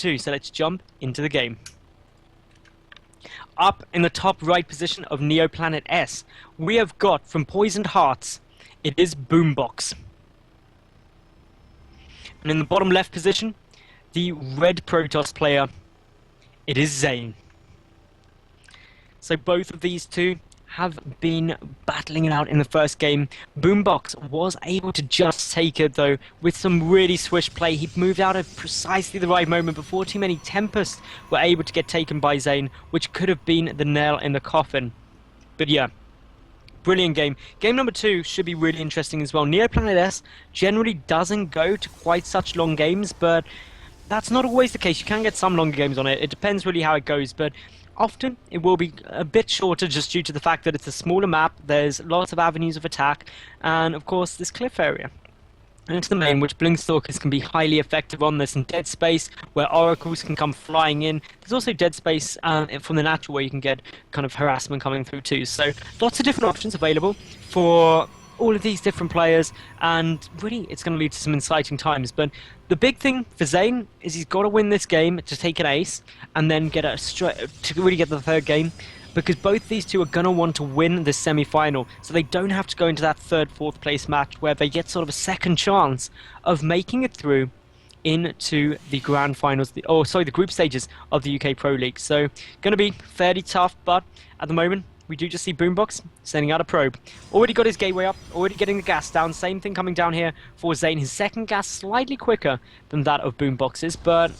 2, so let's jump into the game. Up in the top right position of Neoplanet S, we have got from Poisoned Hearts, it is Boombox. And in the bottom left position, the red Protoss player, it is ZAiN. So both of these two have been battling it out in the first game. Boombox was able to just take it though with some really swish play. He moved out at precisely the right moment before too many Tempests were able to get taken by ZAiN, which could have been the nail in the coffin. But yeah, brilliant game. Game number 2 should be really interesting as well. Neoplanet S generally doesn't go to quite such long games, but that's not always the case. You can get some longer games on it. It depends really how it goes, but often it will be a bit shorter just due to the fact that it's a smaller map, there's lots of avenues of attack, and of course this cliff area. And into the main, which Blink Stalkers can be highly effective on. There's some dead space where oracles can come flying in. There's also dead space from the natural where you can get kind of harassment coming through too. So lots of different options available for all of these different players, and really it's going to lead to some exciting times. But the big thing for ZAiN is he's got to win this game to take an ace and then get to really get the third game, because both these two are going to want to win the semi-final, so they don't have to go into that third, fourth place match where they get sort of a second chance of making it through into the grand finals, the group stages of the UK Pro League. So going to be fairly tough, but at the moment we do just see Boombox sending out a probe. Already got his gateway up, already getting the gas down. Same thing coming down here for ZAiN. His second gas slightly quicker than that of Boombox's, but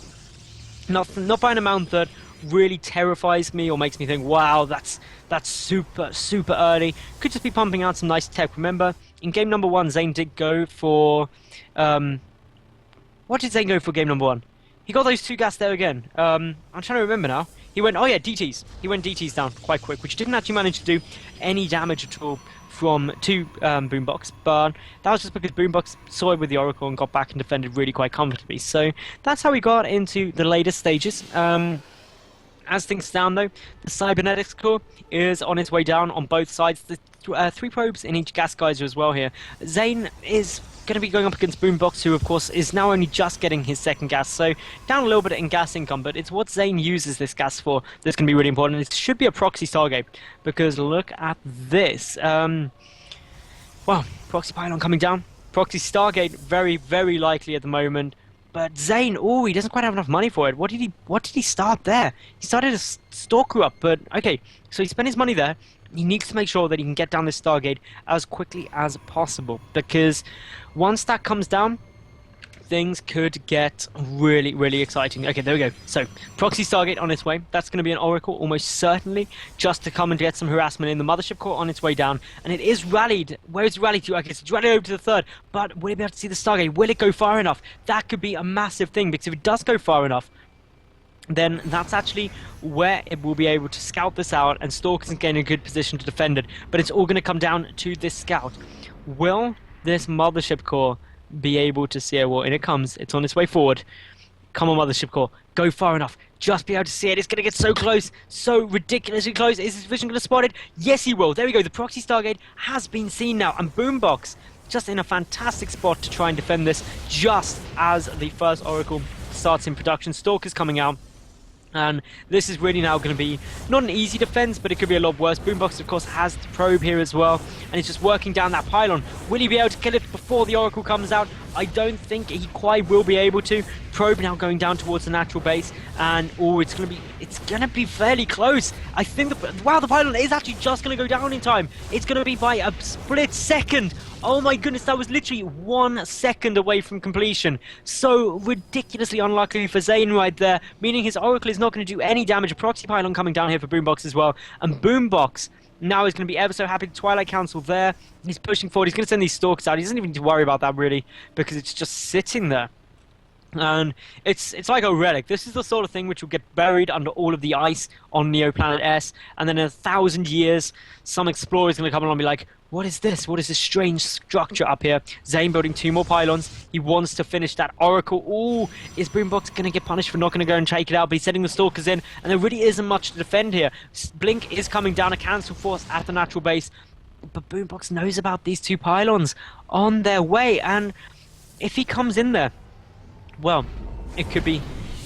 not by an amount that really terrifies me or makes me think, wow, that's super early. Could just be pumping out some nice tech. Remember, in game number 1, ZAiN did go for... what did ZAiN go for game number 1? He got those 2 gas there again. I'm trying to remember now. He went, oh yeah, DTs. He went DTs down quite quick, which didn't actually manage to do any damage at all from Boombox, but that was just because Boombox saw it with the Oracle and got back and defended really quite comfortably. So that's how we got into the later stages. As things stand though, the Cybernetics core is on its way down on both sides. The 3 probes in each gas geyser as well here. ZAiN is going to be going up against Boombox, who of course is now only just getting his second gas, so down a little bit in gas income, but it's what ZAiN uses this gas for that's going to be really important. It should be a proxy Stargate, because look at this. Well, proxy pylon coming down, proxy Stargate very likely at the moment. But ZAiN, oh, he doesn't quite have enough money for it. What did he start there? He started a Stalker up, but okay, so he spent his money there. He needs to make sure that he can get down this Stargate as quickly as possible, because once that comes down, things could get really exciting. Okay, there we go. So, proxy Stargate on its way. That's going to be an Oracle, almost certainly, just to come and get some harassment in. The Mothership core on its way down, and it is rallied. Where is it rallied to? Okay, so it's rallied over to the third, but will it be able to see the Stargate? Will it go far enough? That could be a massive thing, because if it does go far enough, then that's actually where it will be able to scout this out, and Stalkers can get in a good position to defend it. But it's all going to come down to this scout. Will this Mothership core be able to see it? Well, in it comes. It's on its way forward. Come on, Mothership core. Go far enough. Just be able to see it. It's going to get so close. So ridiculously close. Is his vision going to spot it? Yes, he will. There we go. The proxy Stargate has been seen now. And Boombox just in a fantastic spot to try and defend this just as the first Oracle starts in production. Stalkers coming out. And this is really now going to be not an easy defense, but it could be a lot worse. Boombox, of course, has the probe here as well, and he's just working down that pylon. Will he be able to kill it before the Oracle comes out? I don't think he quite will be able to. Probe now going down towards the natural base, and oh, it's gonna be fairly close. I think wow, the pylon is actually just gonna go down in time. It's gonna be by a split second. Oh my goodness, that was literally 1 second away from completion. So ridiculously unlucky for ZAiN right there, meaning his Oracle is not going to do any damage. A proxy pylon coming down here for Boombox as well, and Boombox now is going to be ever so happy. Twilight Council there. He's pushing forward. He's going to send these Stalkers out. He doesn't even need to worry about that really, because it's just sitting there. And it's like a relic. This is the sort of thing which will get buried under all of the ice on Neoplanet S, and then in 1,000 years, some explorer is going to come along and be like, what is this? What is this strange structure up here? ZAiN building 2 more pylons. He wants to finish that Oracle. Ooh, is Boombox going to get punished for not going to go and take it out? But he's setting the Stalkers in, and there really isn't much to defend here. Blink is coming down, a cancel force at the natural base. But Boombox knows about these 2 pylons on their way, and if he comes in there, well, it could be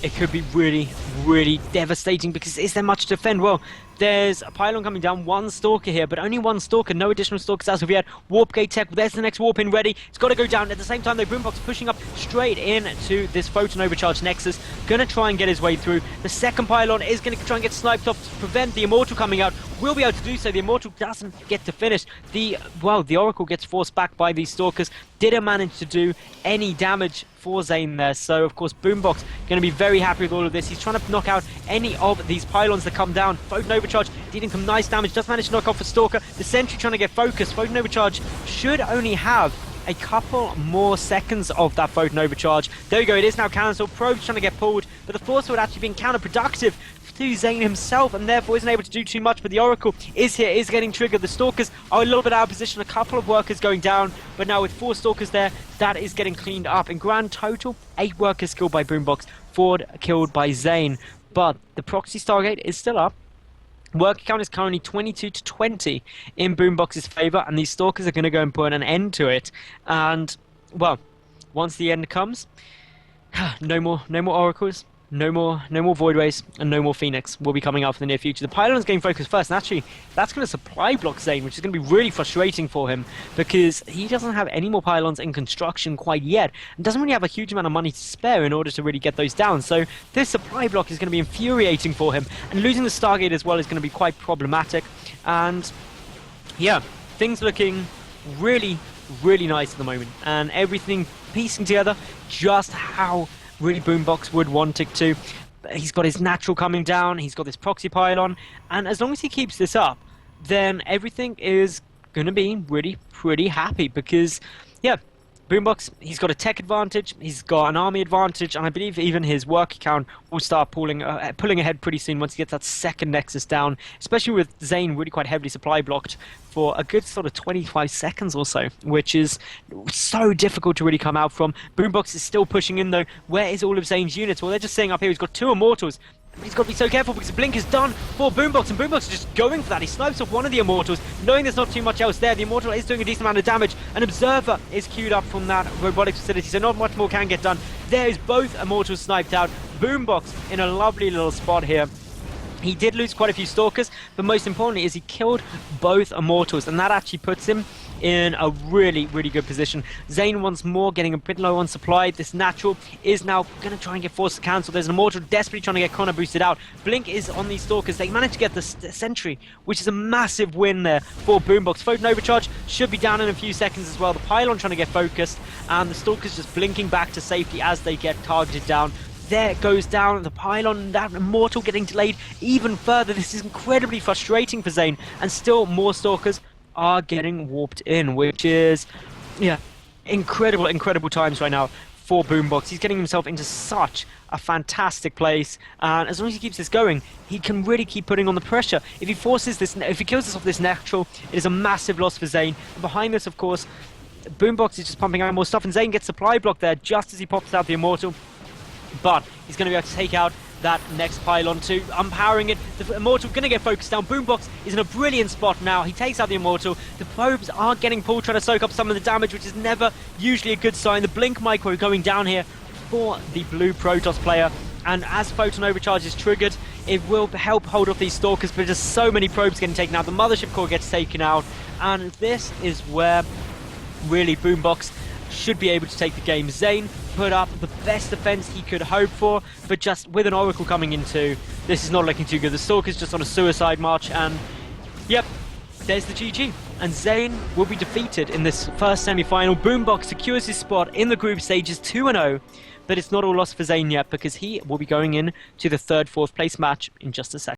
it could be really, really devastating because is there much to defend? Well, there's a pylon coming down, one Stalker here, but only one Stalker, no additional Stalkers as of yet. Warp Gate Tech, there's the next Warp in ready. It's got to go down. At the same time, though, Boombox pushing up straight into this Photon Overcharge Nexus. Gonna try and get his way through. The second pylon is gonna try and get sniped off to prevent the Immortal coming out. Will be able to do so. The Immortal doesn't get to finish. The Oracle gets forced back by these Stalkers. Didn't manage to do any damage for ZAiN there, so of course Boombox going to be very happy with all of this. He's trying to knock out any of these pylons that come down. Photon Overcharge dealing some nice damage, does manage to knock off a Stalker. The Sentry trying to get focused. Photon Overcharge should only have a couple more seconds of that Photon Overcharge. There we go, it is now cancelled. Probe's trying to get pulled, but the Force Field actually being counterproductive to ZAiN himself, and therefore isn't able to do too much. But the Oracle is here, is getting triggered. The Stalkers are a little bit out of position, a couple of workers going down, but now with 4 Stalkers there, that is getting cleaned up. In grand total, 8 workers killed by Boombox, 4 killed by ZAiN. But the Proxy Stargate is still up. Worker count is currently 22 to 20 in Boombox's favour, and these Stalkers are going to go and put an end to it. And, well, once the end comes, no more Oracles. No more Voidways, and no more Phoenix will be coming out for the near future. The pylon's getting focused first, and actually, that's going to supply block ZAiN, which is going to be really frustrating for him, because he doesn't have any more pylons in construction quite yet, and doesn't really have a huge amount of money to spare in order to really get those down. So this supply block is going to be infuriating for him, and losing the Stargate as well is going to be quite problematic. And yeah, things looking really, really nice at the moment, and everything piecing together just how really Boombox would want it to. He's got his natural coming down, he's got this proxy pylon, and as long as he keeps this up, then everything is going to be really pretty happy, because yeah, Boombox, he's got a tech advantage, he's got an army advantage, and I believe even his work account will start pulling ahead pretty soon once he gets that second Nexus down, especially with ZAiN really quite heavily supply blocked for a good sort of 25 seconds or so, which is so difficult to really come out from. Boombox is still pushing in though. Where is all of ZAiN's units? Well, they're just saying up here he's got 2 Immortals. But he's got to be so careful because the blink is done for Boombox, and Boombox is just going for that. He snipes off one of the Immortals, knowing there's not too much else there. The Immortal is doing a decent amount of damage. An Observer is queued up from that robotics facility, so not much more can get done. There is both Immortals sniped out. Boombox in a lovely little spot here. He did lose quite a few Stalkers, but most importantly is he killed both Immortals, and that actually puts him in a really, really good position. ZAiN once more getting a bit low on supply. This natural is now going to try and get forced to cancel. There's an Immortal desperately trying to get Connor boosted out. Blink is on these Stalkers. They managed to get the Sentry, which is a massive win there for Boombox. Photon Overcharge should be down in a few seconds as well. The pylon trying to get focused, and the Stalkers just blinking back to safety as they get targeted down. There it goes down, the pylon, that Immortal getting delayed even further. This is incredibly frustrating for ZAiN, and still more Stalkers are getting warped in, which is, yeah, incredible times right now for Boombox. He's getting himself into such a fantastic place, and as long as he keeps this going, he can really keep putting on the pressure. If he forces this, if he kills this off this natural, it is a massive loss for ZAiN. And behind this, of course, Boombox is just pumping out more stuff, and ZAiN gets supply block there just as he pops out the Immortal. But he's going to be able to take out that next pylon too, empowering it. The Immortal going to get focused down. Boombox is in a brilliant spot now. He takes out the Immortal. The probes are getting pulled, trying to soak up some of the damage, which is never usually a good sign. The Blink Micro going down here for the blue Protoss player. And as Photon Overcharge is triggered, it will help hold off these Stalkers, but there's so many probes getting taken out. The Mothership Core gets taken out, and this is where really Boombox should be able to take the game. ZAiN put up the best defense he could hope for, but just with an Oracle coming in too, this is not looking too good. The Stalker's just on a suicide march, and yep, there's the GG. And ZAiN will be defeated in this first semi-final. Boombox secures his spot in the group stages 2-0, but it's not all lost for ZAiN yet, because he will be going in to the 3rd, 4th place match in just a second.